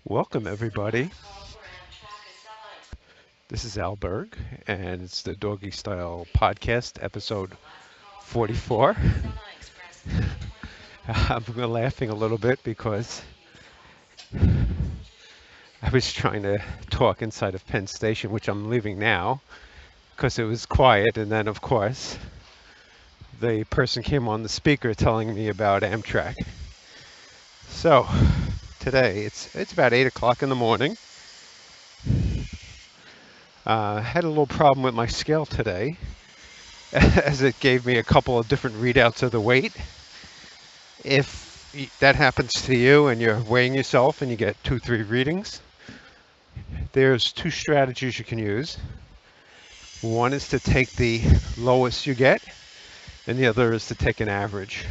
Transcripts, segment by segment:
Welcome, everybody. This is Al Berg, and it's the Doggy Style Podcast, episode 44. I'm laughing a little bit because I was trying to talk inside of Penn Station, which I'm leaving now because it was quiet, and then, of course, the person came on the speaker telling me about Amtrak. So, today, it's about 8 o'clock in the morning. Had a little problem with my scale today, as it gave me a couple of different readouts of the weight. If that happens to you and you're weighing yourself and you get 2, 3 readings, there's two strategies you can use. One is to take the lowest you get, and the other is to take an average.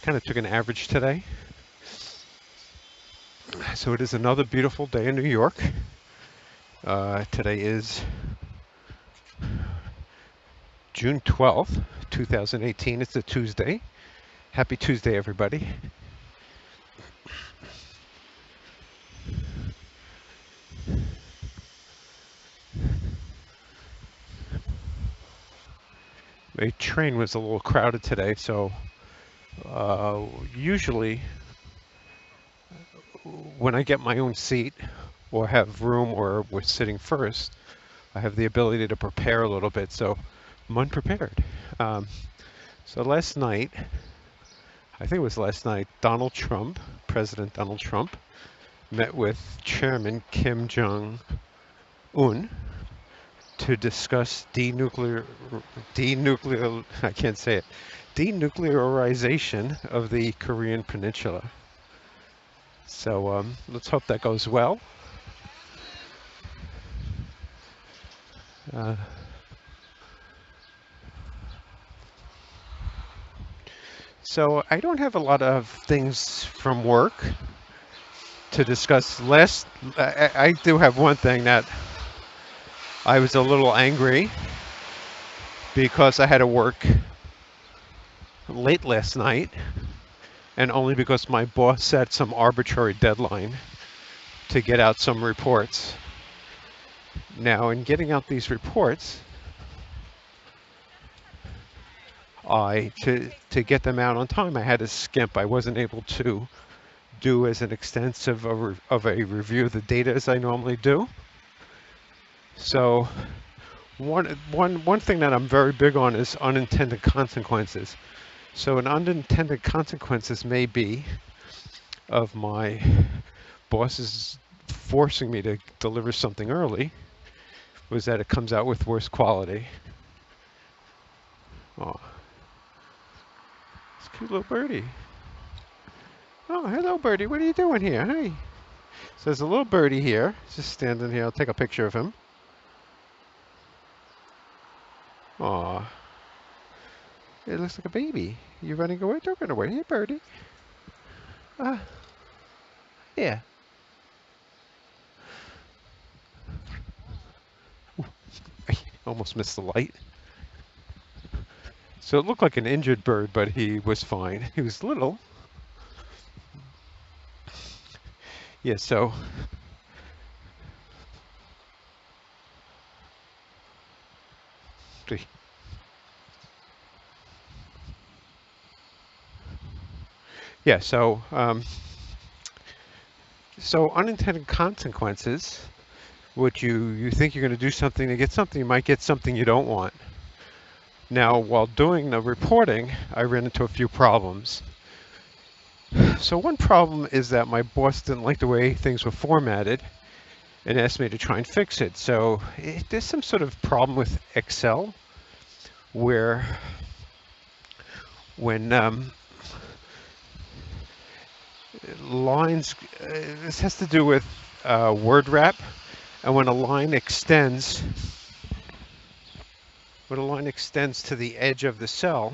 Kind of took an average today. So it is another beautiful day in New York. Today is June 12th, 2018. It's a Tuesday. Happy Tuesday, everybody. My train was a little crowded today, so usually when I get my own seat or have room or we're sitting first, I have the ability to prepare a little bit, so I'm unprepared. So last night, I think it was last night, President Donald Trump, met with Chairman Kim Jong-un to discuss I can't say it, denuclearization of the Korean Peninsula. So let's hope that goes well. Uh, so I don't have a lot of things from work to discuss. I do have one thing that I was a little angry because I had to work late last night, and only because my boss set some arbitrary deadline to get out some reports. Now, in getting out these reports, to get them out on time, I had to skimp. I wasn't able to do as an extensive of a review of the data as I normally do. So one thing that I'm very big on is unintended consequences. So an unintended consequences may be of my bosses forcing me to deliver something early was that it comes out with worse quality. Oh, it's a cute little birdie. Oh, hello, birdie. What are you doing here? Hey. So there's a little birdie here, just standing here. I'll take a picture of him. Aw, it looks like a baby. You running away? Don't run away. Hey, birdie. Ah, yeah. I almost missed the light. So it looked like an injured bird, but he was fine. He was little. Yeah, so yeah, so unintended consequences. What you think you're going to do something to get something, you might get something you don't want. Now, while doing the reporting, I ran into a few problems. So one problem is that my boss didn't like the way things were formatted and asked me to try and fix it. So there's some sort of problem with Excel where when lines, this has to do with word wrap, and when a line extends to the edge of the cell,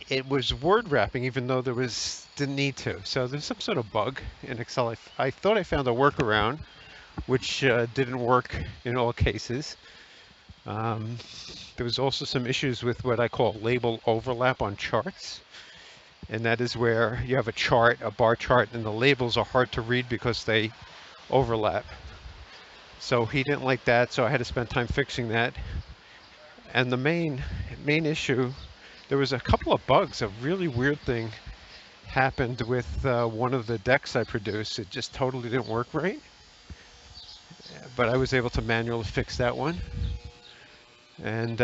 it was word wrapping even though didn't need to. So there's some sort of bug in Excel. I thought I found a workaround, which didn't work in all cases. There was also some issues with what I call label overlap on charts. and that is where you have a chart, a bar chart, and the labels are hard to read because they overlap. So he didn't like that, so I had to spend time fixing that. And the main issue, there was a couple of bugs. A really weird thing happened with one of the decks I produced. It just totally didn't work right, but I was able to manually fix that one. And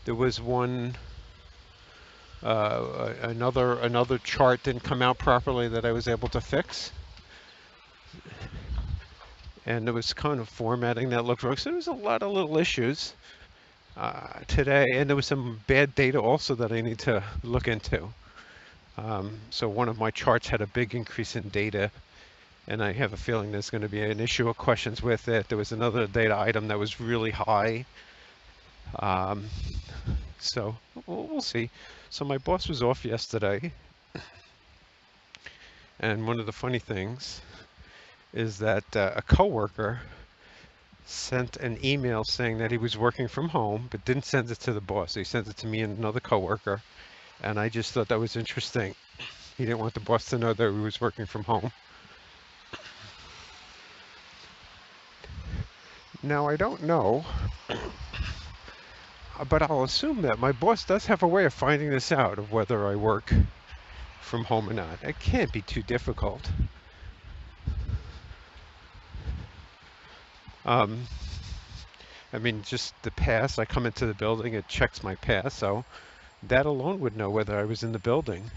there was one, another chart didn't come out properly that I was able to fix. And there was kind of formatting that looked wrong. So there was a lot of little issues today, and there was some bad data also that I need to look into. So one of my charts had a big increase in data, and I have a feeling there's going to be an issue of questions with it. There was another data item that was really high. So we'll see. So my boss was off yesterday, and one of the funny things is that a coworker sent an email saying that he was working from home, but didn't send it to the boss. He sent it to me and another coworker, and I just thought that was interesting. He didn't want the boss to know that he was working from home. Now, I don't know, but I'll assume that my boss does have a way of finding this out, of whether I work from home or not. It can't be too difficult. I mean, just the pass, I come into the building, it checks my pass, so that alone would know whether I was in the building.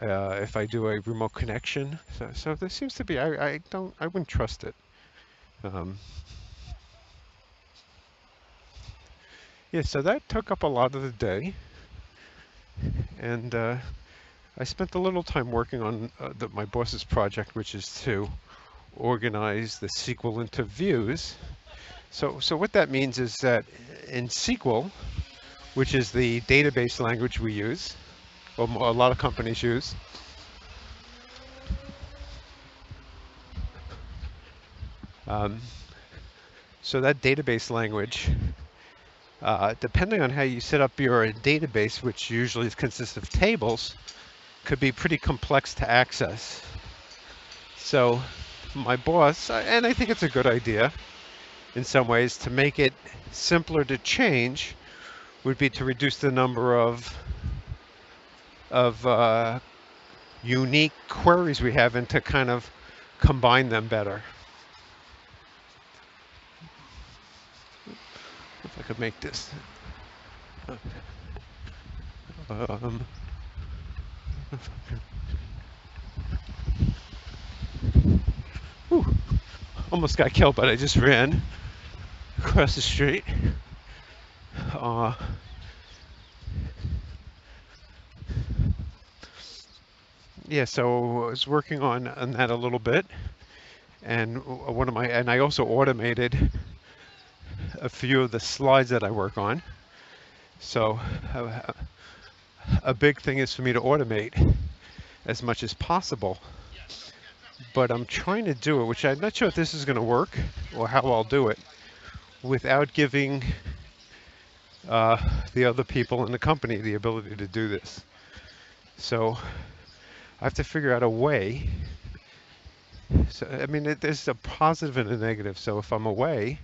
If I do a remote connection, so there seems to be, I wouldn't trust it. Yeah, so that took up a lot of the day, and I spent a little time working on my boss's project, which is to organize the SQL into views. So what that means is that in SQL, which is the database language we use, or a lot of companies use, so that database language, depending on how you set up your database, which usually consists of tables, could be pretty complex to access. So my boss, and I think it's a good idea in some ways, to make it simpler to change would be to reduce the number of unique queries we have and to kind of combine them better. If I could make this. Whew, almost got killed, but I just ran across the street. Yeah, so I was working on that a little bit, and I also automated a few of the slides that I work on. So a big thing is for me to automate as much as possible. But I'm trying to do it, which I'm not sure if this is going to work or how I'll do it, without giving the other people in the company the ability to do this. So I have to figure out a way. So, I mean, there's a positive and a negative. So if I'm away,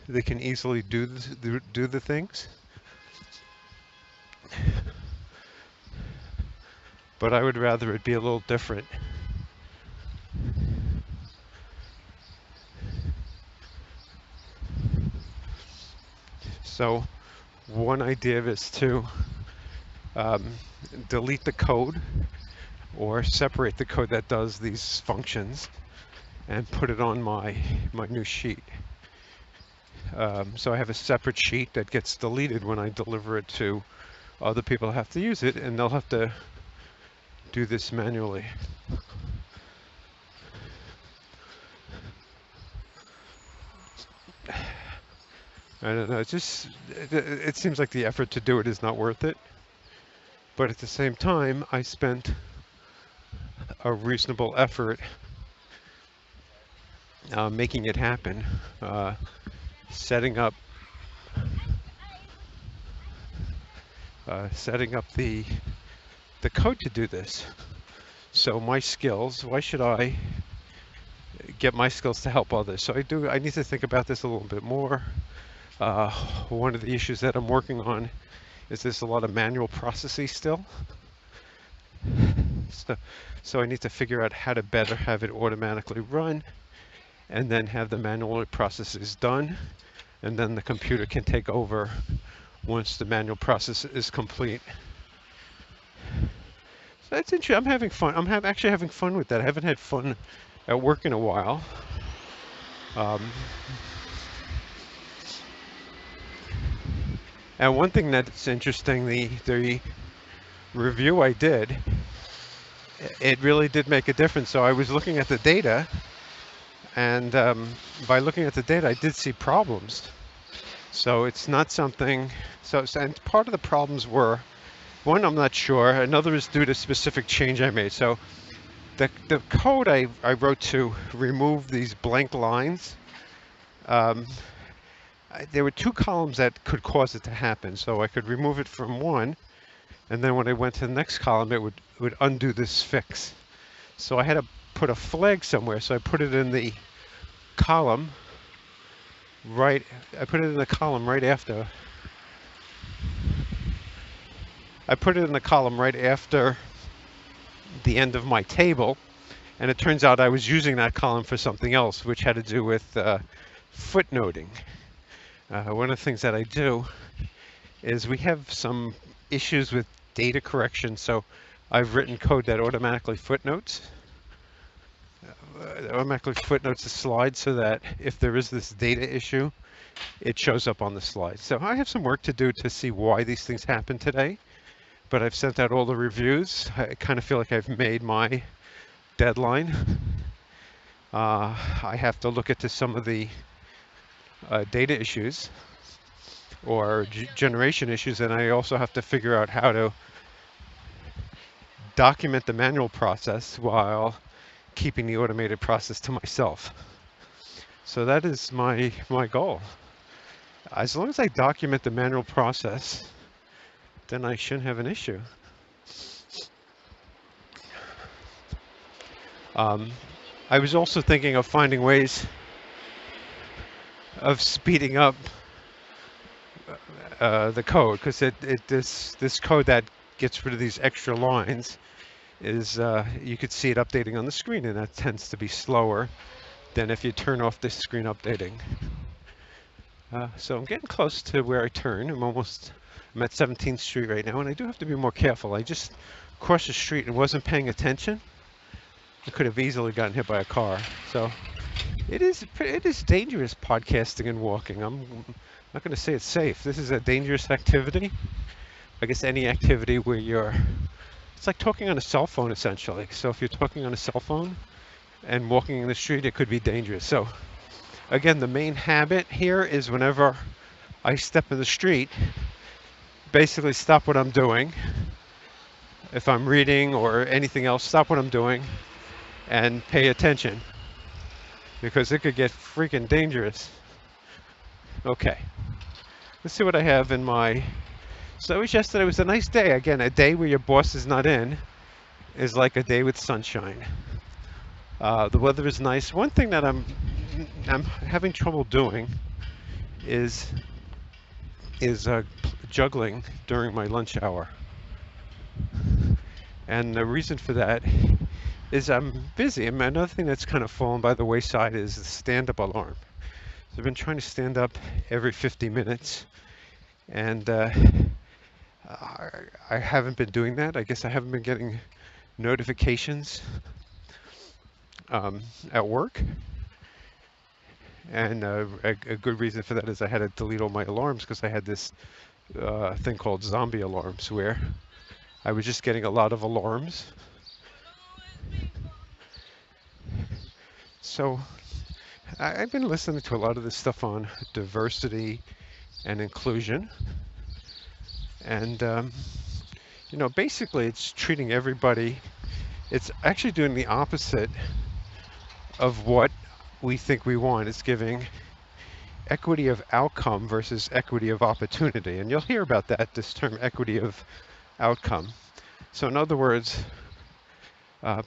they can easily do the things. But I would rather it be a little different. So one idea is to delete the code or separate the code that does these functions and put it on my new sheet. So I have a separate sheet that gets deleted when I deliver it to other people who have to use it, and they'll have to do this manually. I don't know, it seems like the effort to do it is not worth it. But at the same time, I spent a reasonable effort making it happen, setting up setting up the code to do this. So my skills, why should I get my skills to help others? So I need to think about this a little bit more. One of the issues that I'm working on is there's a lot of manual processes still. So I need to figure out how to better have it automatically run and then have the manual processes done, and then the computer can take over once the manual process is complete. So that's interesting. I'm having fun. I'm actually having fun with that. I haven't had fun at work in a while. And one thing that's interesting, the review I did, it really did make a difference. So I was looking at the data, and by looking at the data, I did see problems. So it's not something, and part of the problems were, one, I'm not sure, another is due to specific change I made. So the code I wrote to remove these blank lines, there were 2 columns that could cause it to happen. So I could remove it from one, and then when I went to the next column, it would undo this fix. So I had to put a flag somewhere, so I put it in the column right after. I put it in the column right after the end of my table, and it turns out I was using that column for something else, which had to do with footnoting. One of the things that I do is we have some issues with data correction, so I've written code that automatically footnotes. Automatically footnotes the slide so that if there is this data issue, it shows up on the slide. So I have some work to do to see why these things happen today, but I've sent out all the reviews. I kind of feel like I've made my deadline. I have to look into some of the data issues or generation issues, and I also have to figure out how to document the manual process while keeping the automated process to myself. So that is my goal. As long as I document the manual process, then I shouldn't have an issue. I was also thinking of finding ways of speeding up the code, because this code that gets rid of these extra lines is you could see it updating on the screen, and that tends to be slower than if you turn off this screen updating. So I'm getting close to where I turn. I'm at 17th Street right now, and I do have to be more careful. I just crossed the street and wasn't paying attention. I could have easily gotten hit by a car. So it is dangerous podcasting and walking. I'm not going to say it's safe. This is a dangerous activity. I guess any activity where it's like talking on a cell phone essentially. So if you're talking on a cell phone and walking in the street, it could be dangerous. So again, the main habit here is whenever I step in the street, basically stop what I'm doing. If I'm reading or anything else, stop what I'm doing and pay attention, because it could get freaking dangerous. Okay, let's see what I have in my... So it was yesterday. It was a nice day. Again, a day where your boss is not in is like a day with sunshine. The weather is nice. One thing that I'm having trouble doing is juggling during my lunch hour. And the reason for that is I'm busy. And another thing that's kind of fallen by the wayside is the stand-up alarm. So I've been trying to stand up every 50 minutes, and I haven't been doing that. I guess I haven't been getting notifications at work. And a good reason for that is I had to delete all my alarms, because I had this thing called zombie alarms, where I was just getting a lot of alarms. So I've been listening to a lot of this stuff on diversity and inclusion. And, you know, basically it's treating everybody, it's actually doing the opposite of what we think we want. It's giving equity of outcome versus equity of opportunity. And you'll hear about that, this term equity of outcome. So in other words,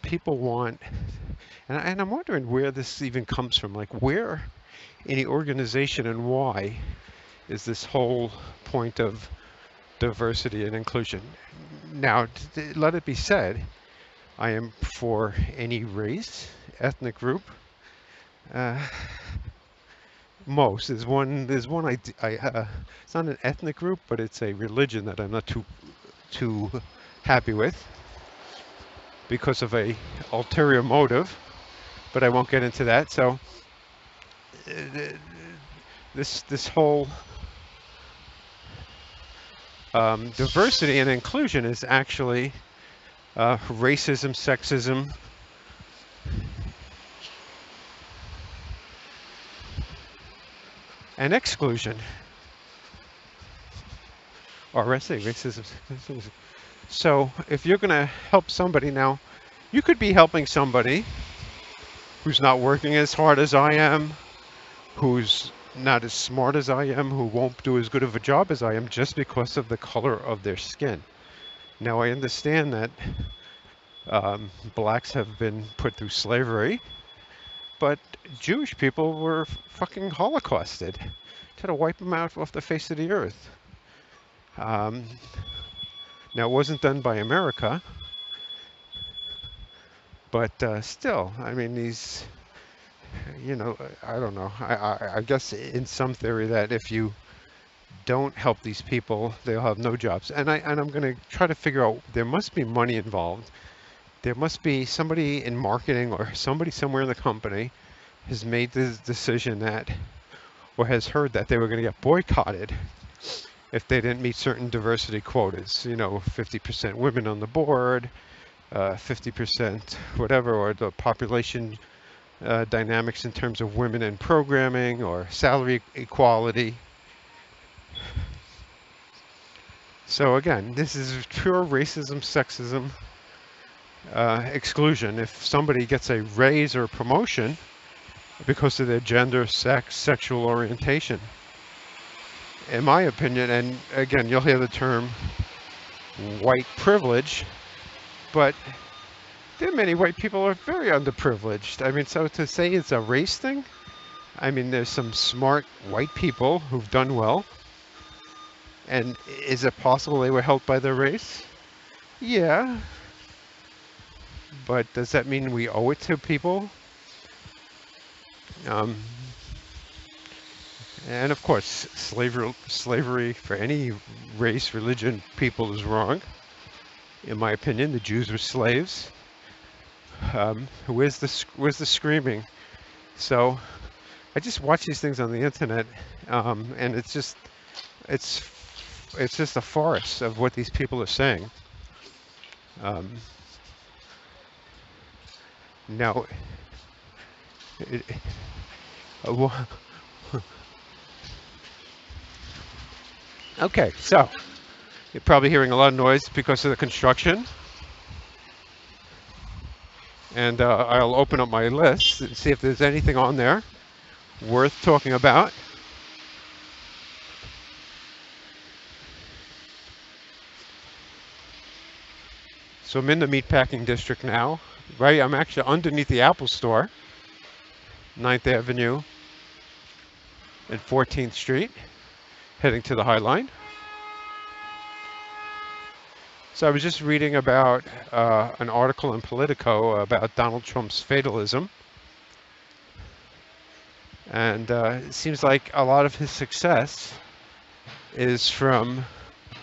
people want, and I'm wondering where this even comes from, like where in the organization and why is this whole point of diversity and inclusion. Now, let it be said, I am for any race, ethnic group. Most there's one it's not an ethnic group, but it's a religion that I'm not too happy with because of a ulterior motive, but I won't get into that. So this whole diversity and inclusion is actually racism, sexism, and exclusion. Or I say racism, sexism. So if you're going to help somebody now, you could be helping somebody who's not working as hard as I am, who's not as smart as I am, who won't do as good of a job as I am just because of the color of their skin. Now I understand that blacks have been put through slavery, but Jewish people were fucking holocausted. Tried to wipe them out off the face of the earth. Now it wasn't done by America, but still, I mean, these, you know, I don't know. I guess in some theory that if you don't help these people, they'll have no jobs. And I'm going to try to figure out, there must be money involved. There must be somebody in marketing or somebody somewhere in the company has made this decision that, or has heard that they were going to get boycotted if they didn't meet certain diversity quotas. You know, 50% women on the board, 50% whatever, or the population dynamics in terms of women in programming or salary equality. So again, this is pure racism, sexism, exclusion. If somebody gets a raise or a promotion because of their gender, sex, sexual orientation, in my opinion, and again, you'll hear the term white privilege, but there are many white people who are very underprivileged. I mean, so to say it's a race thing, I mean, there's some smart white people who've done well. And is it possible they were helped by their race? Yeah. But does that mean we owe it to people? And of course, slavery for any race, religion, people is wrong. In my opinion, the Jews were slaves. Where's the screaming? So I just watch these things on the internet, and it's just a farce of what these people are saying. Now, okay, so you're probably hearing a lot of noise because of the construction. And I'll open up my list and see if there's anything on there worth talking about. So I'm in the meatpacking district now, right? I'm actually underneath the Apple store, 9th Avenue and 14th Street, heading to the High Line. So I was just reading about an article in Politico about Donald Trump's fatalism. And it seems like a lot of his success is from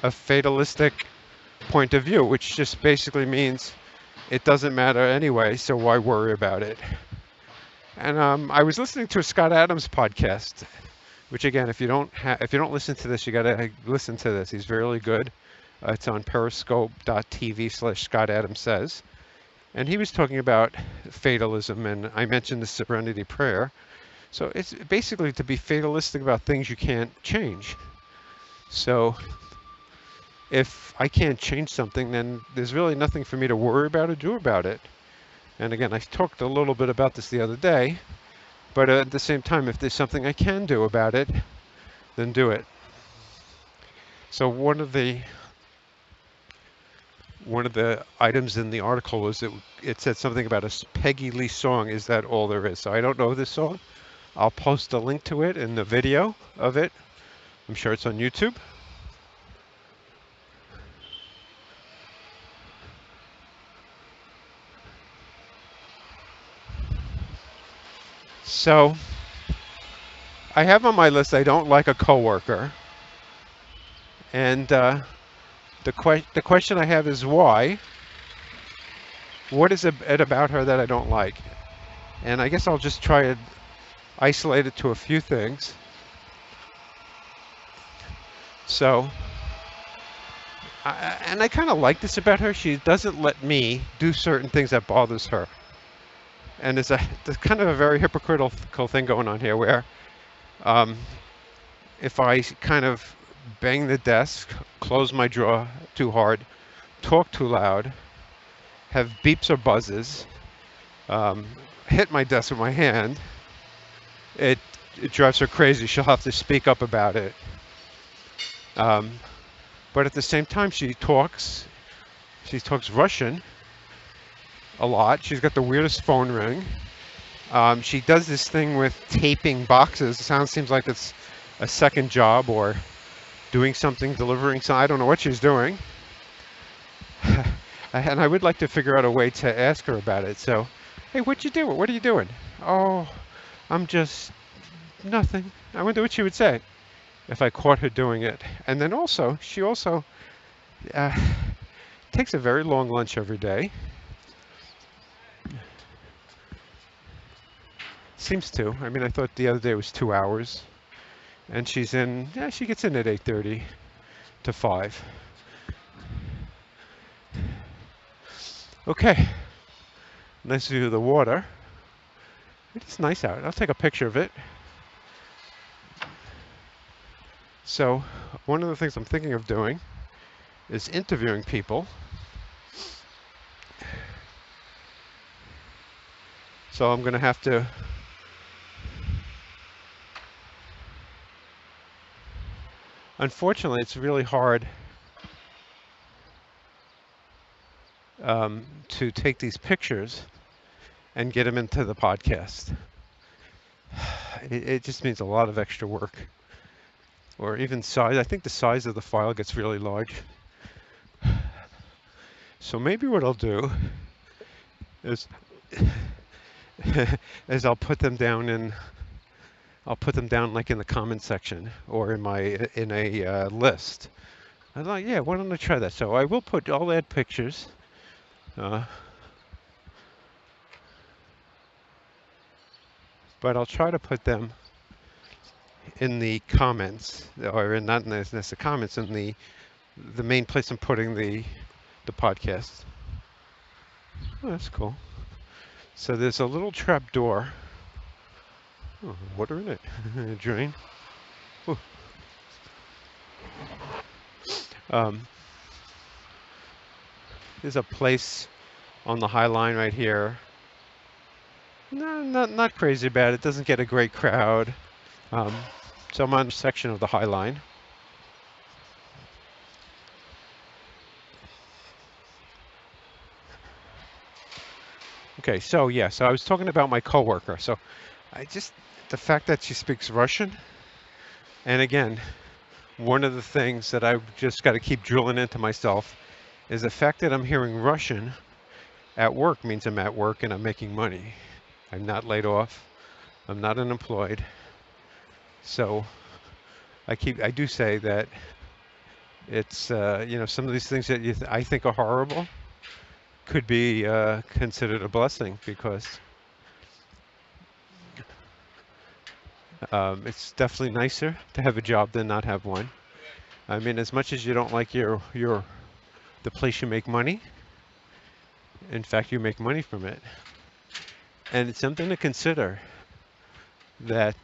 a fatalistic point of view, which just basically means it doesn't matter anyway, so why worry about it? And I was listening to a Scott Adams podcast, which again, if you don't listen to this, you gotta listen to this. He's really good. It's on periscope.tv/Scott Adams Says. And he was talking about fatalism, and I mentioned the Serenity Prayer. So it's basically to be fatalistic about things you can't change. So if I can't change something, then there's really nothing for me to worry about or do about it. And again, I talked a little bit about this the other day. But at the same time, if there's something I can do about it, then do it. So one of the items in the article was that it said something about a Peggy Lee song. Is that all there is? So I don't know this song. I'll post a link to it in the video of it. I'm sure it's on YouTube. So I have on my list I don't like a coworker, and the question I have is why? What is it about her that I don't like? And I guess I'll just try and isolate it to a few things. So, and I kind of like this about her. She doesn't let me do certain things that bothers her. And there's kind of a very hypocritical thing going on here where um, if I kind of bang the desk, close my drawer too hard, talk too loud, have beeps or buzzes, um, hit my desk with my hand, it, it drives her crazy. She'll have to speak up about it. Um, but at the same time, she talks Russian a lot. She's got the weirdest phone ring. She does this thing with taping boxes. Seems like it's a second job or doing something, delivering something. I don't know what she's doing. And I would like to figure out a way to ask her about it. So, hey, what you doing? What are you doing? Oh, I'm just nothing. I wonder what she would say if I caught her doing it. And then also, she also uh, takes a very long lunch every day. Seems to. I mean, I thought the other day was 2 hours. And she gets in at 8:30 to 5. Okay. Nice view of the water. It's nice out. I'll take a picture of it. So, one of the things I'm thinking of doing is interviewing people. So I'm going to have to unfortunately, it's really hard to take these pictures and get them into the podcast. It just means a lot of extra work. Or even size. I think the size of the file gets really large. So maybe what I'll do is I'll put them down like in the comment section or in a list. I'm like, yeah, why don't I try that? So I'll add pictures. But I'll try to put them in the comments, or not in the comments, in the main place I'm putting the podcast. Oh, that's cool. So there's a little trap door. Oh, water in it. Drain. There's a place on the High Line right here. No, not crazy bad. It doesn't get a great crowd. So I'm on a section of the High Line. Okay, so I was talking about my coworker. So the fact that she speaks Russian, and again, one of the things that I've just got to keep drilling into myself is the fact that I'm hearing Russian at work means I'm at work and I'm making money. I'm not laid off. I'm not unemployed. So I do say that it's, some of these things that I think are horrible could be considered a blessing because it's definitely nicer to have a job than not have one. I mean, as much as you don't like the place you make money, in fact, you make money from it. And it's something to consider that,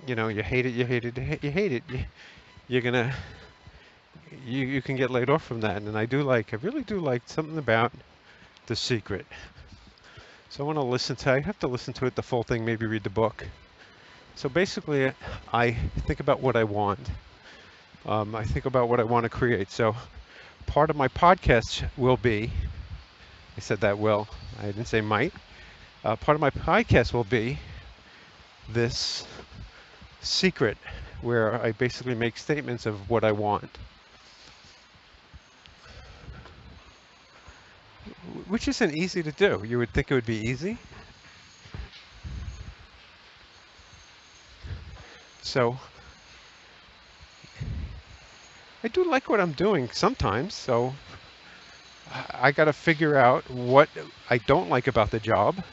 you hate it, you hate it, you hate it. You're gonna, you can get laid off from that. And I really do like something about The Secret. So I want to I have to listen to it, the full thing, maybe read the book. So basically, I think about what I want. I think about what I want to create. So part of my podcast will be, I said that will, I didn't say might. Part of my podcast will be this secret where I basically make statements of what I want, which isn't easy to do. You would think it would be easy. So I do like what I'm doing sometimes. So I got to figure out what I don't like about the job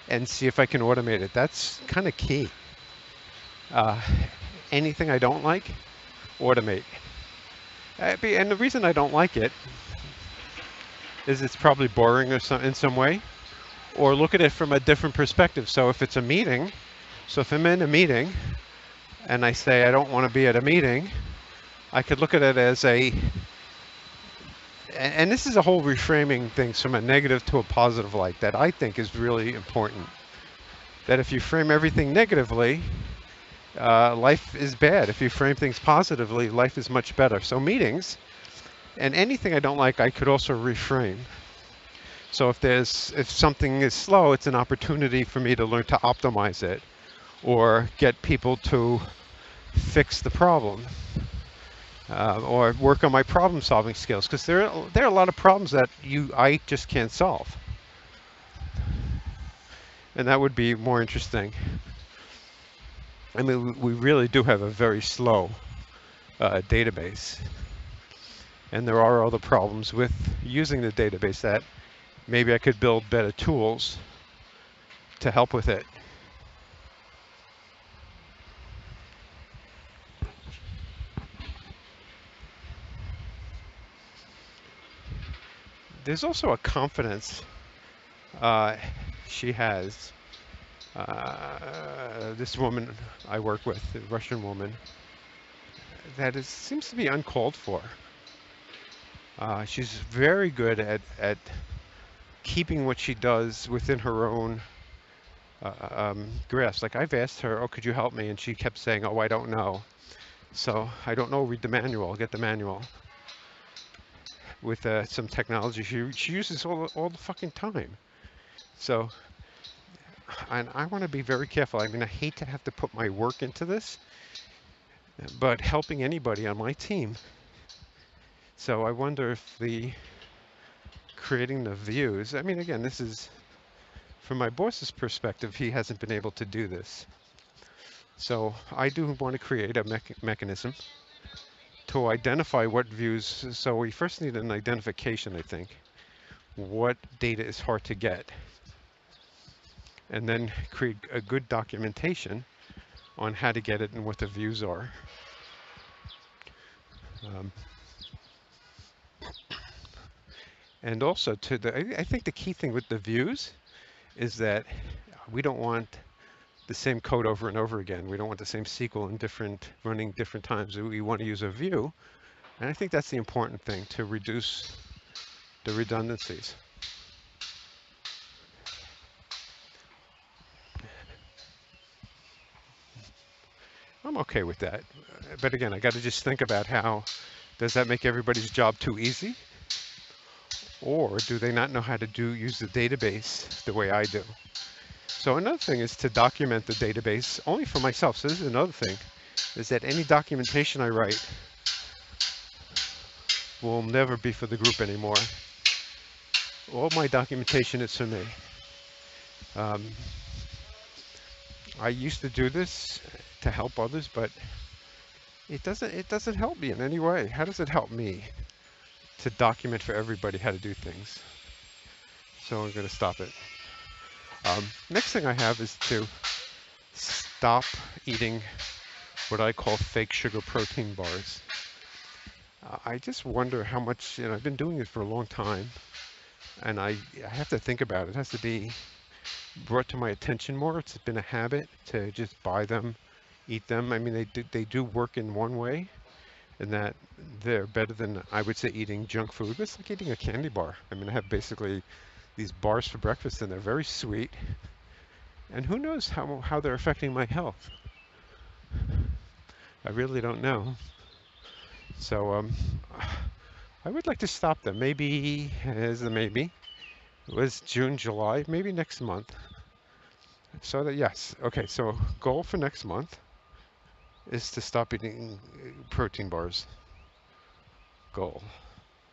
and see if I can automate it. That's kind of key. Uh, Anything I don't like, automate. And the reason I don't like it is it's probably boring or in some way, or look at it from a different perspective. So if it's a meeting, so if I'm in a meeting and I say I don't want to be at a meeting, I could look at it as and this is a whole reframing things from a negative to a positive light that I think is really important. That if you frame everything negatively, life is bad. If you frame things positively, life is much better. So meetings and anything I don't like, I could also reframe. So if something is slow, it's an opportunity for me to learn to optimize it or get people to fix the problem. Or work on my problem-solving skills, because there are a lot of problems that I just can't solve, and that would be more interesting. I mean, we really do have a very slow database, and there are other problems with using the database that maybe I could build better tools to help with it. There's also a confidence she has. This woman I work with, a Russian woman, seems to be uncalled for. She's very good at keeping what she does within her own grasp. Like I've asked her, "Oh, could you help me?" And she kept saying, "Oh, I don't know." So I don't know. Read the manual. Get the manual. With some technology she uses all the fucking time. So, and I want to be very careful. I mean, I hate to have to put my work into this, but helping anybody on my team. So I wonder if creating the views. I mean, again, this is from my boss's perspective. He hasn't been able to do this. So I do want to create a mechanism to identify what views. So we first need an identification, I think. What data is hard to get, and then create a good documentation on how to get it and what the views are. Um, and also I think the key thing with the views is that we don't want the same code over and over again. We don't want the same SQL in running different times. We want to use a view, and I think that's the important thing to reduce the redundancies. I'm okay with that. But again, I got to just think about does that make everybody's job too easy? Or do they not know how to use the database the way I do? So another thing is to document the database only for myself. So this is another thing, is that any documentation I write will never be for the group anymore. All my documentation is for me. I used to do this to help others, but it doesn't help me in any way. How does it help me to document for everybody how to do things? So I'm going to stop it. Next thing I have is to stop eating what I call fake sugar protein bars. I just wonder how much, I've been doing it for a long time, and I have to think about it. It has to be brought to my attention more. It's been a habit to just buy them, eat them. I mean, they do work in one way, in that they're better than, I would say, eating junk food. It's like eating a candy bar. I mean, I have basically these bars for breakfast, and they're very sweet. And who knows how they're affecting my health? I really don't know. So I would like to stop them. Maybe, as a maybe, it was June, July, maybe next month. So that, yes. Okay, so goal for next month is to stop eating protein bars. Goal.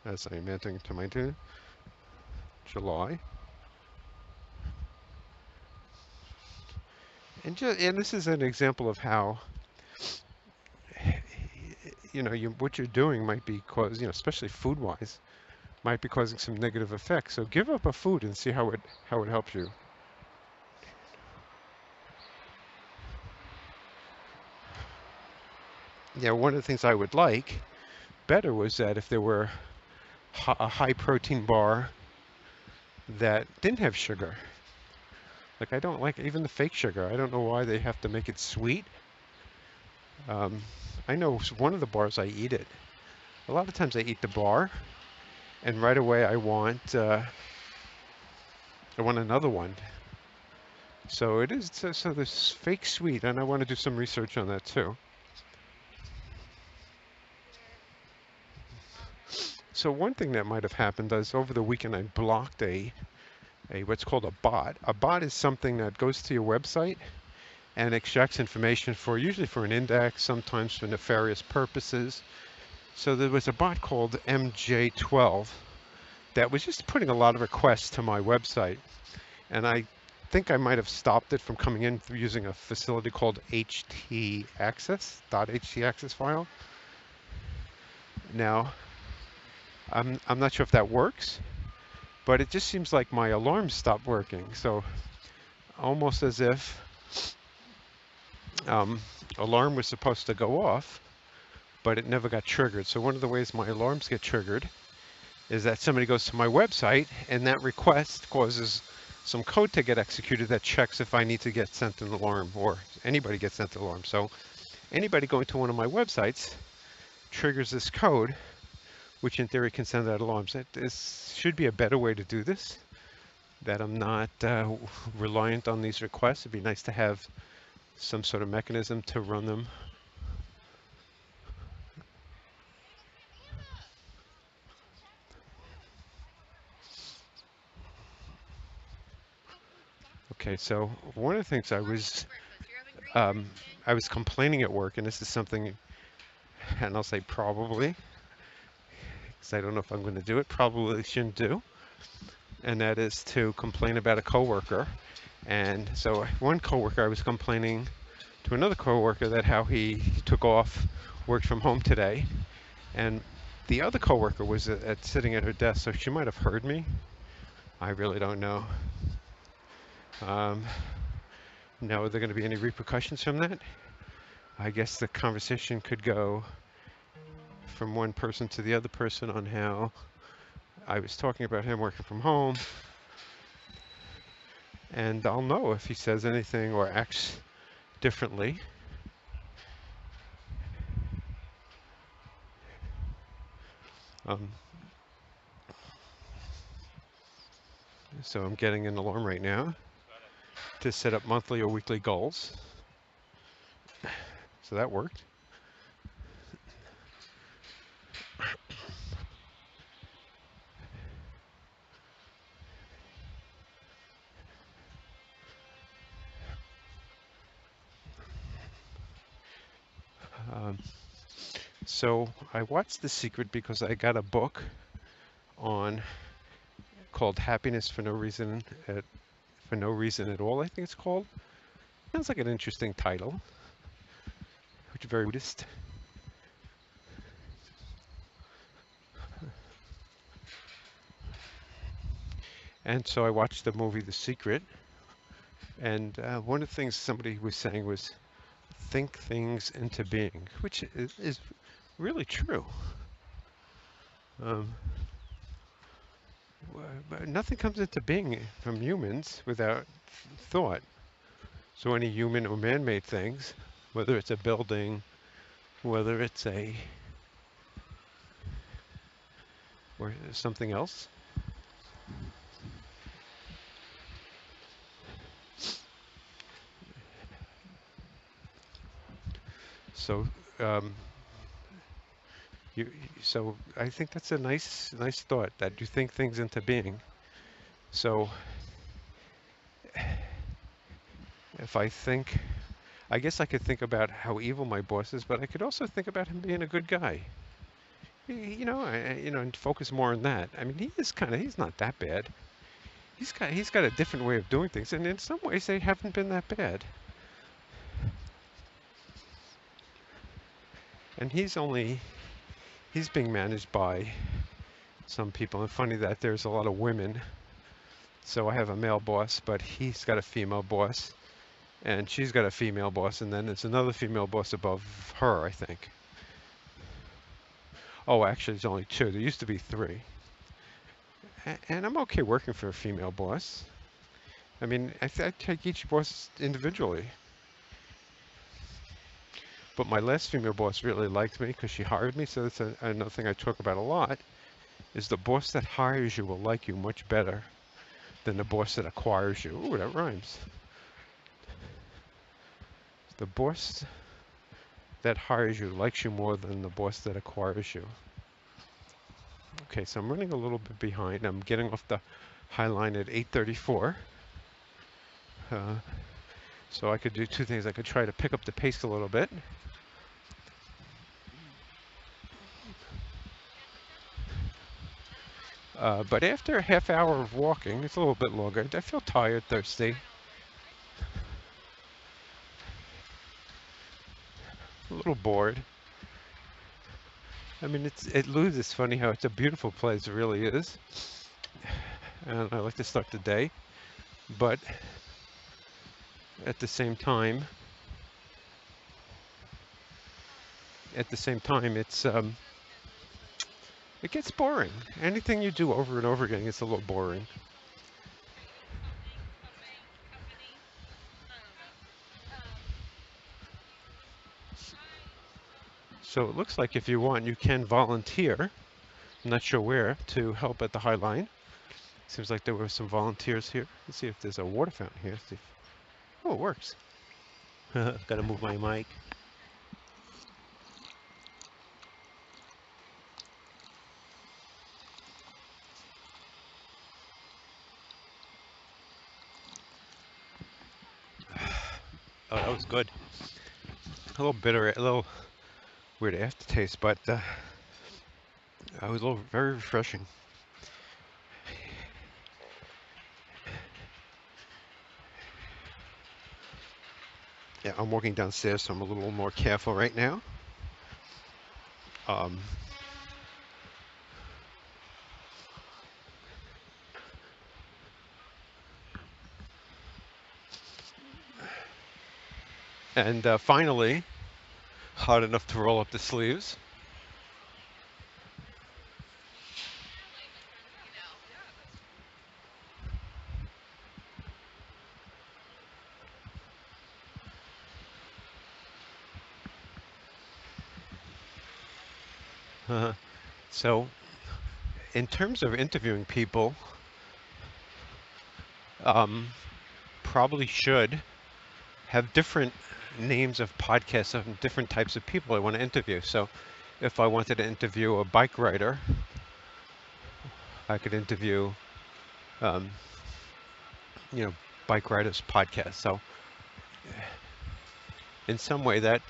As I'm entering to my July. And this is an example of how what you're doing might be especially food wise, might be causing some negative effects. So give up a food and see how it helps you. Yeah, one of the things I would like better was that if there were a high protein bar that didn't have sugar. Like, I don't like even the fake sugar. I don't know why they have to make it sweet. Um, I know one of the bars I eat it. A lot of times I eat the bar, and right away I want another one. So it is so this fake sweet, and I want to do some research on that too. So one thing that might have happened is over the weekend I blocked a what's called a bot. A bot is something that goes to your website and extracts information usually for an index, sometimes for nefarious purposes. So there was a bot called MJ12 that was just putting a lot of requests to my website, and I think I might have stopped it from coming in through using a facility called htaccess, .htaccess file. Now, I'm not sure if that works, but it just seems like my alarm stopped working. So almost as if alarm was supposed to go off, but it never got triggered. So one of the ways my alarms get triggered is that somebody goes to my website and that request causes some code to get executed that checks if I need to get sent an alarm or anybody gets sent an alarm. So anybody going to one of my websites triggers this code, which in theory can send out alarms. This should be a better way to do this, that I'm not reliant on these requests. It'd be nice to have some sort of mechanism to run them. Okay, so one of the things I was complaining at work, and this is something, and I'll say probably, because I don't know if I'm going to do it, probably shouldn't do, and that is to complain about a coworker. And so one coworker, I was complaining to another coworker that how he took off, worked from home today, and the other coworker was sitting at her desk, so she might have heard me. I really don't know. Now, are there going to be any repercussions from that? I guess the conversation could go from one person to the other person on how I was talking about him working from home, and I'll know if he says anything or acts differently. So I'm getting an alarm right now to set up monthly or weekly goals. So that worked. So I watched The Secret because I got a book on called Happiness for No Reason at All, I think it's called. Sounds like an interesting title, which is very Buddhist. And so I watched the movie The Secret, and one of the things somebody was saying was think things into being, which is really true. But nothing comes into being from humans without thought. So any human or man-made things, whether it's a building, whether it's or something else, So um, you, so I think that's a nice thought that you think things into being. So if I think, I guess I could think about how evil my boss is, but I could also think about him being a good guy. And focus more on that. I mean, he's not that bad. He's got a different way of doing things, and in some ways they haven't been that bad. And he's being managed by some people. And funny that there's a lot of women. So I have a male boss, but he's got a female boss, and she's got a female boss, and then there's another female boss above her, I think. Oh, actually, there's only two. There used to be three. And I'm okay working for a female boss. I mean, I take each boss individually. But my last female boss really liked me because she hired me, so that's another thing I talk about a lot, is the boss that hires you will like you much better than the boss that acquires you. Ooh, that rhymes. The boss that hires you likes you more than the boss that acquires you. Okay, so I'm running a little bit behind. I'm getting off the High Line at 8:34. So I could do two things. I could try to pick up the pace a little bit. But after a half hour of walking, it's a little bit longer. I feel tired, thirsty, a little bored. I mean, Luz is funny how it's a beautiful place, it really is. And I like to start the day, but at the same time, it gets boring. Anything you do over and over again gets a little boring. So it looks like if you want, you can volunteer. I'm not sure where to help at the High Line. Seems like there were some volunteers here. Let's see if there's a water fountain here. Oh, it works. Got to move my mic. Oh, that was good. A little bitter, a little weird aftertaste, but it was very refreshing. Yeah, I'm walking downstairs, so I'm a little more careful right now. Um, and finally, hot enough to roll up the sleeves. So, in terms of interviewing people, probably should have different names of podcasts of different types of people I want to interview. So if I wanted to interview a bike rider, I could interview, um, you know, bike riders podcast. So in some way that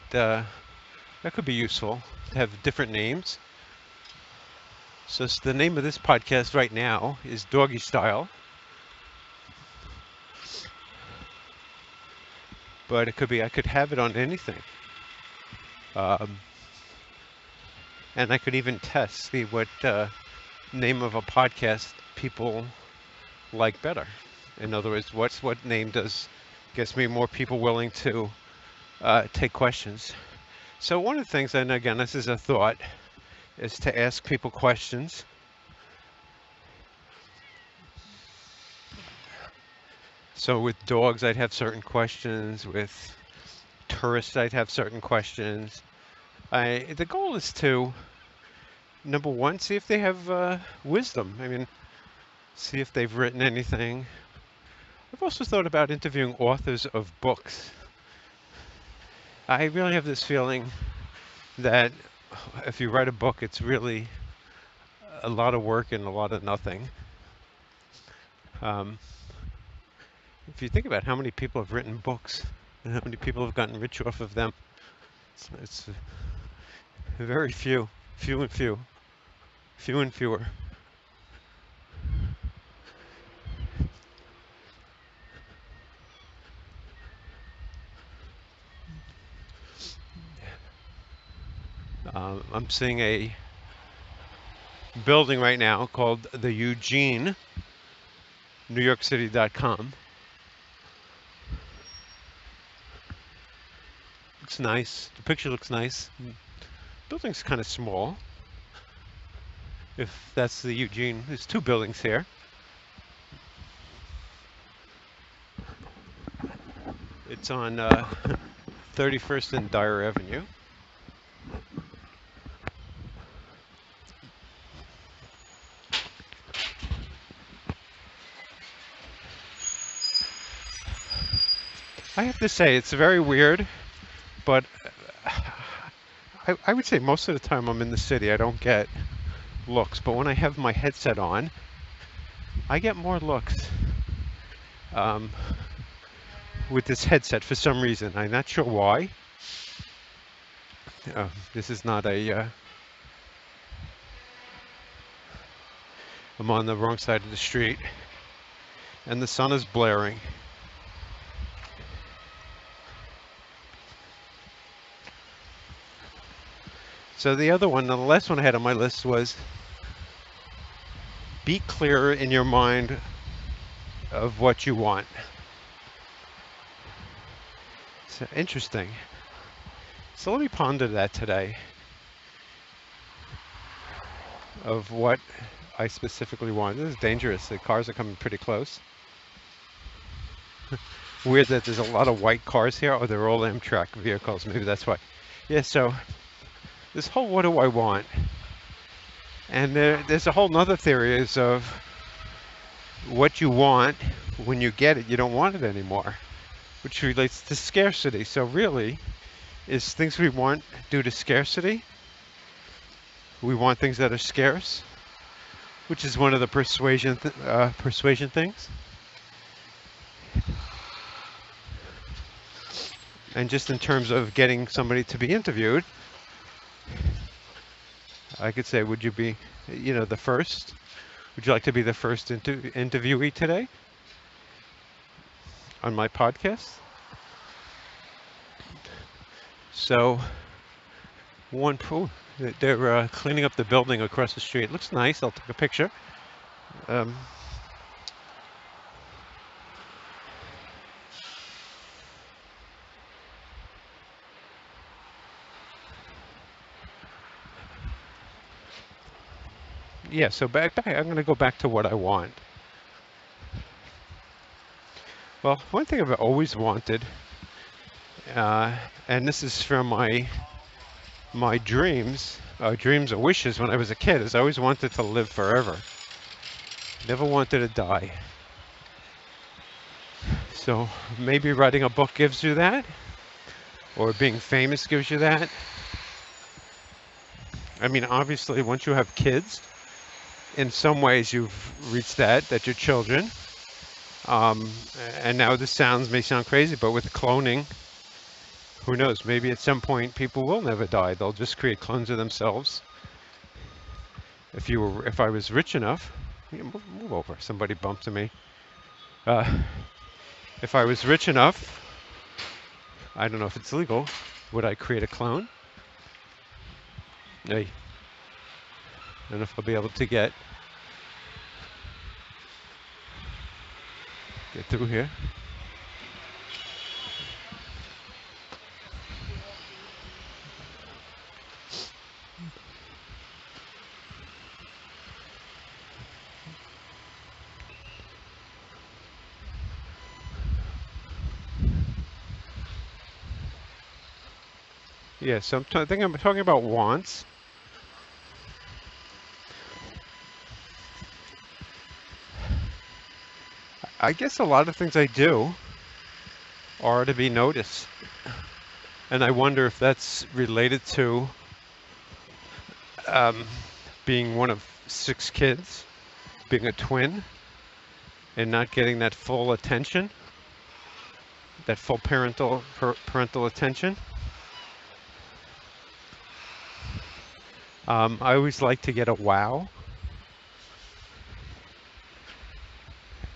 could be useful to have different names. So the name of this podcast right now is Doggy Style. But it could be, I could have it on anything. And I could even see what name of a podcast people like better. In other words, what name gets me more people willing to take questions. So one of the things, and again, this is a thought, is to ask people questions. So with dogs, I'd have certain questions. With tourists, I'd have certain questions. The goal is to, number one, see if they have wisdom. I mean, see if they've written anything. I've also thought about interviewing authors of books. I really have this feeling that if you write a book, it's really a lot of work and a lot of nothing. Um, if you think about how many people have written books and how many people have gotten rich off of them, it's very few, few and few, few and fewer. I'm seeing a building right now called the Eugene, NewYorkCity.com. Looks nice. The picture looks nice. Building's kind of small. If that's the Eugene, there's two buildings here. It's on 31st and Dyer Avenue. I have to say, it's very weird, but I would say most of the time I'm in the city, I don't get looks. But when I have my headset on, I get more looks um, with this headset for some reason. I'm not sure why. This is not a... I'm on the wrong side of the street, and the sun is blaring. So the other one, the last one I had on my list was be clearer in your mind of what you want. So interesting. So let me ponder that today of what I specifically want. This is dangerous. The cars are coming pretty close. Weird that there's a lot of white cars here. Oh, they're all Amtrak vehicles. Maybe that's why. Yeah, so this whole what do I want? And there's a whole nother theory is of what you want, when you get it, you don't want it anymore, which relates to scarcity. So really, is things we want due to scarcity? We want things that are scarce, which is one of the persuasion things. And just in terms of getting somebody to be interviewed, I could say, would you be, the first? Would you like to be the first interviewee today on my podcast? So, they're cleaning up the building across the street. It looks nice. I'll take a picture. Yeah, so back, I'm going to go back to what I want. Well, one thing I've always wanted, and this is from my dreams or wishes when I was a kid, is I always wanted to live forever. Never wanted to die. So maybe writing a book gives you that, or being famous gives you that. I mean, obviously, once you have kids, in some ways you've reached that you're children. And now this may sound crazy, but with cloning, who knows? Maybe at some point people will never die. They'll just create clones of themselves. If I was rich enough, move over. Somebody bumped into me. If I was rich enough, I don't know if it's legal, would I create a clone? Hey, I don't know if I'll be able to get through here. Yeah, so I think I'm talking about wants. I guess a lot of things I do are to be noticed. And I wonder if that's related to um, being one of 6 kids, being a twin, and not getting that full attention, that full parental attention. I always like to get a wow,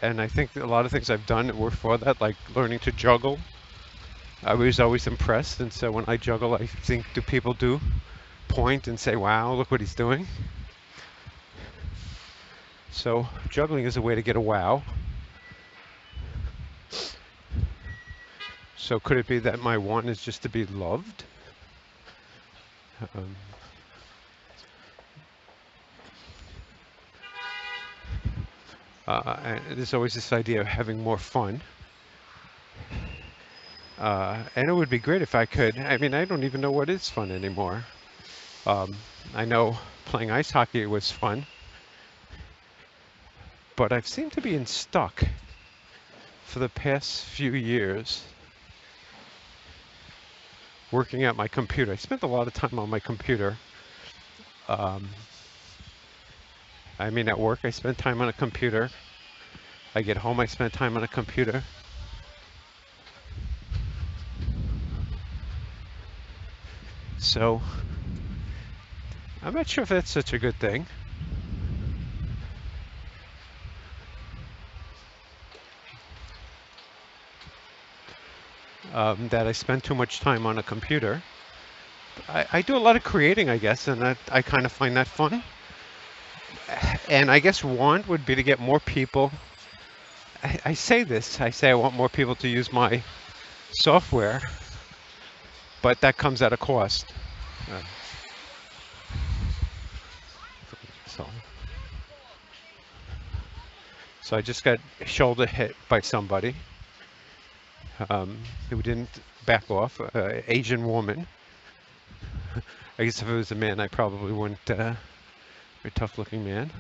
and I think that a lot of things I've done were for that, like learning to juggle. I was always impressed, and so when I juggle, I think, do people do point and say, "Wow, look what he's doing"? So juggling is a way to get a wow. So could it be that my one is just to be loved? Um, and there's always this idea of having more fun. And it would be great if I could. I mean, I don't even know what is fun anymore. Um, I know playing ice hockey was fun, but I've seemed to be stuck for the past few years working at my computer. I spent a lot of time on my computer. Um, I mean, at work, I spend time on a computer. I get home, I spend time on a computer. So I'm not sure if that's such a good thing. That I spend too much time on a computer. I do a lot of creating, I guess, and I kind of find that fun. And I guess one would be to get more people. I say this, I say I want more people to use my software, but that comes at a cost. Uh, so, so I just got shoulder hit by somebody who didn't back off, Asian woman. I guess if it was a man, I probably wouldn't, a tough looking man.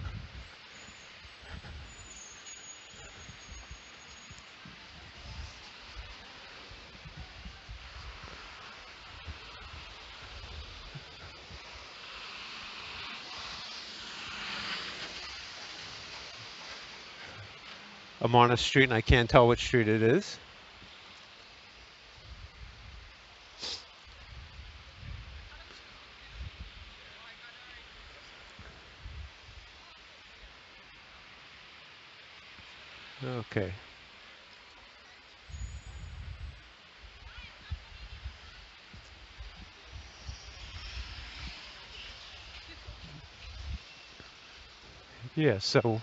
I'm on a street and I can't tell which street it is. Okay. Yeah, so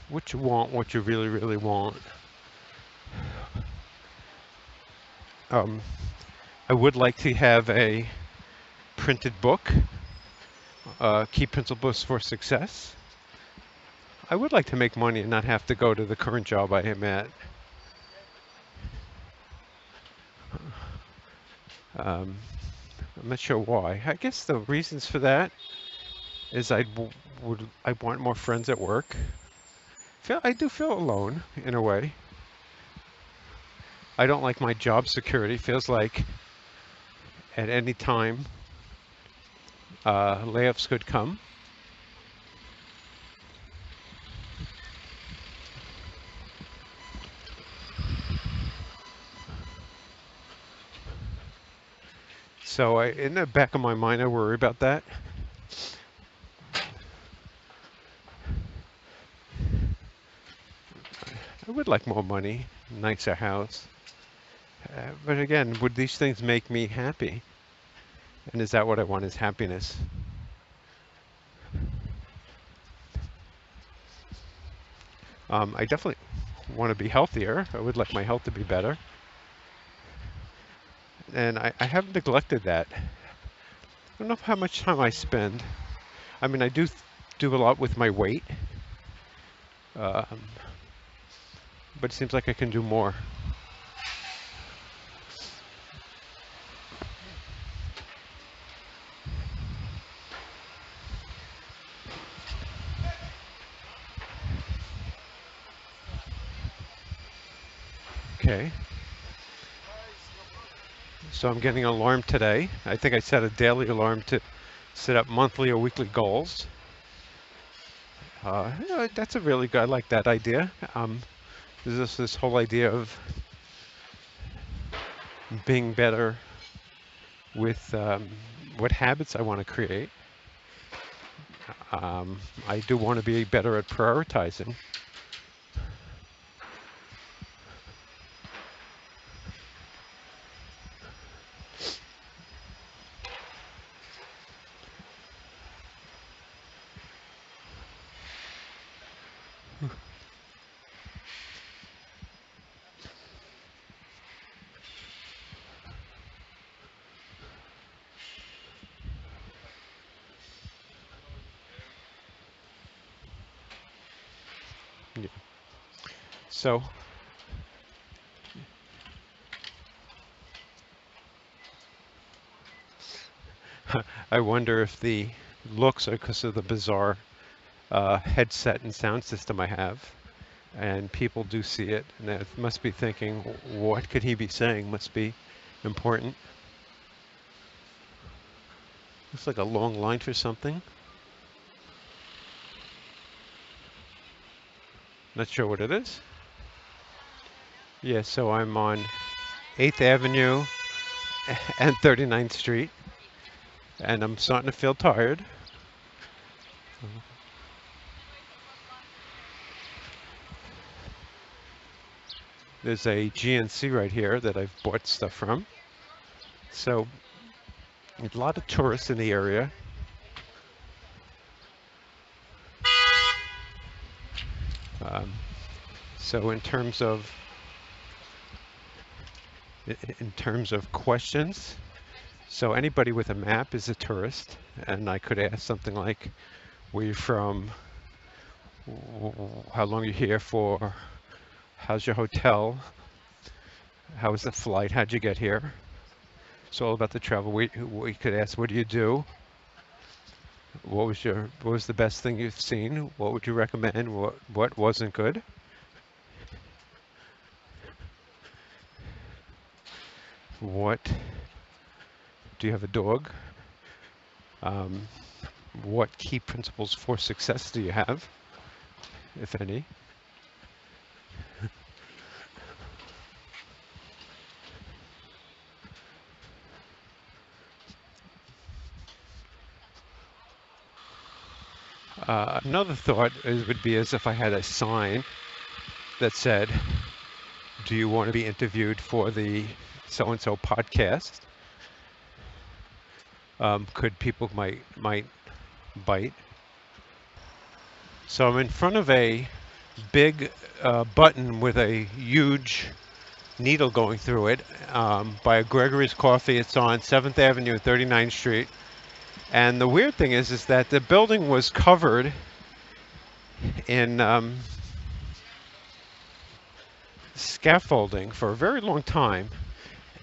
what you want, what you really, really want. Um, I would like to have a printed book, Key Principles for Success. I would like to make money and not have to go to the current job I am at. Um, I'm not sure why. I guess the reasons for that is I want more friends at work. I do feel alone in a way. I don't like my job security. Feels like at any time layoffs could come. So in the back of my mind, I worry about that. I would like more money, nicer house. But again, would these things make me happy? And is that what I want, is happiness? I definitely want to be healthier. I would like my health to be better. And I have neglected that. I don't know how much time I spend. I mean, I do a lot with my weight. Um, but it seems like I can do more. Okay. So I'm getting an alarm today. I think I set a daily alarm to set up monthly or weekly goals. That's a really good, I like that idea. There's this whole idea of being better with what habits I want to create. I do want to be better at prioritizing. Yeah. So I wonder if the looks are because of the bizarre headset and sound system I have, and people do see it, and they must be thinking, what could he be saying? Must be important. Looks like a long line for something. Not sure what it is. Yeah, so I'm on 8th Avenue and 39th Street, and I'm starting to feel tired. There's a GNC right here that I've bought stuff from. So a lot of tourists in the area. Um, so in terms of questions, so anybody with a map is a tourist, and I could ask something like, where you from? How long are you here for? How's your hotel? How was the flight? How'd you get here? It's all about the travel. We could ask, what do you do? What was the best thing you've seen? What would you recommend? What wasn't good? What do you have a dog? What key principles for success do you have, if any? Another thought would be as if I had a sign that said, do you want to be interviewed for the so-and-so podcast? Could people might bite? So I'm in front of a big button with a huge needle going through it by a Gregory's Coffee. It's on 7th Avenue and 39th Street. And the weird thing is that the building was covered in scaffolding for a very long time.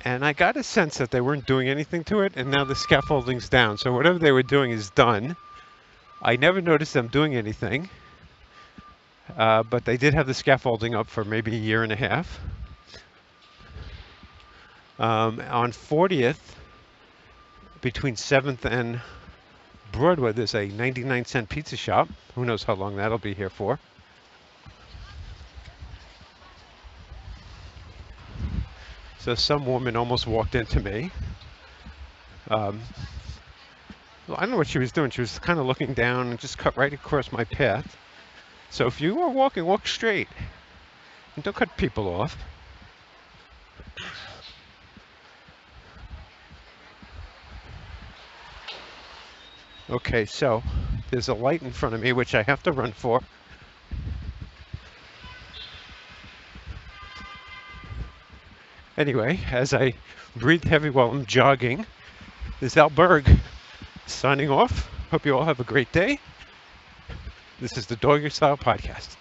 And I got a sense that they weren't doing anything to it, and now the scaffolding's down. So whatever they were doing is done. I never noticed them doing anything, but they did have the scaffolding up for maybe a year and a half. On 40th, between 7th and Broadway, there's a 99-cent pizza shop. Who knows how long that'll be here for. So some woman almost walked into me. Well, I don't know what she was doing. She was kind of looking down and just cut right across my path. So if you are walking, walk straight. And don't cut people off. Okay, so there's a light in front of me, which I have to run for. Anyway, as I breathe heavy while I'm jogging, this is Al Berg signing off. Hope you all have a great day. This is the Doggy Style Podcast.